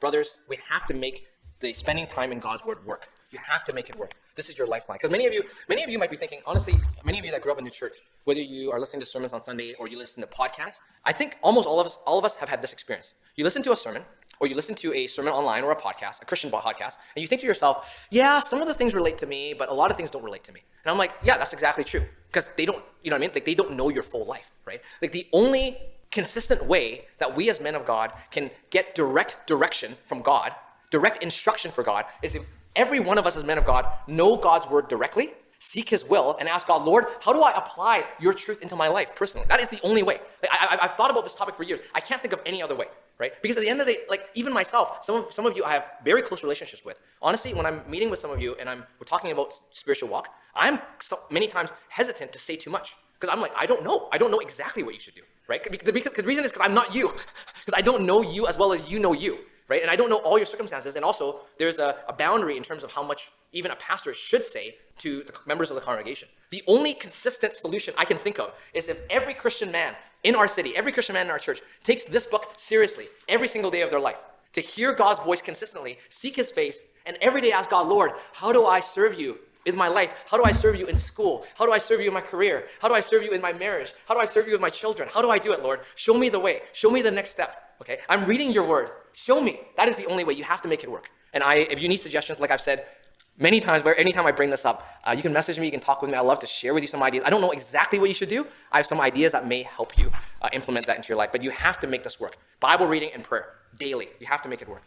brothers, we have to make the spending time in God's word work. You have to make it work. This is your lifeline. Because many of you might be thinking, honestly, many of you that grew up in the church, whether you are listening to sermons on Sunday or you listen to podcasts, I think almost all of us have had this experience. You listen to a sermon, or you listen to a sermon online or a podcast, a Christian podcast, and you think to yourself, yeah, some of the things relate to me, but a lot of things don't relate to me. And I'm like, yeah, that's exactly true. Because they don't, you know what I mean? Like, they don't know your full life, right? Like, the only consistent way that we as men of God can get direct direction from God, direct instruction for God, is if every one of us as men of God know God's word directly, seek his will, and ask God, Lord, how do I apply your truth into my life personally? That is the only way. Like, I've thought about this topic for years. I can't think of any other way, right? Because at the end of the day, like, even myself, some of you I have very close relationships with. Honestly, when I'm meeting with some of you and we're talking about spiritual walk, I'm many times hesitant to say too much. Because I'm like, I don't know exactly what you should do, right? Because the reason is because I'm not you. Because I don't know you as well as you know you, right? And I don't know all your circumstances. And also, there's a boundary in terms of how much even a pastor should say to the members of the congregation. The only consistent solution I can think of is if every Christian man in our city, every Christian man in our church takes this book seriously every single day of their life, to hear God's voice consistently, seek his face, and every day ask God, Lord, how do I serve you in my life? How do I serve you in school? How do I serve you in my career? How do I serve you in my marriage? How do I serve you with my children? How do I do it, Lord? Show me the way. Show me the next step. Okay? I'm reading your word. Show me. That is the only way. You have to make it work. And if you need suggestions, like I've said many times, where anytime I bring this up, you can message me, you can talk with me. I love to share with you some ideas. I don't know exactly what you should do. I have some ideas that may help you implement that into your life. But you have to make this work. Bible reading and prayer daily. You have to make it work.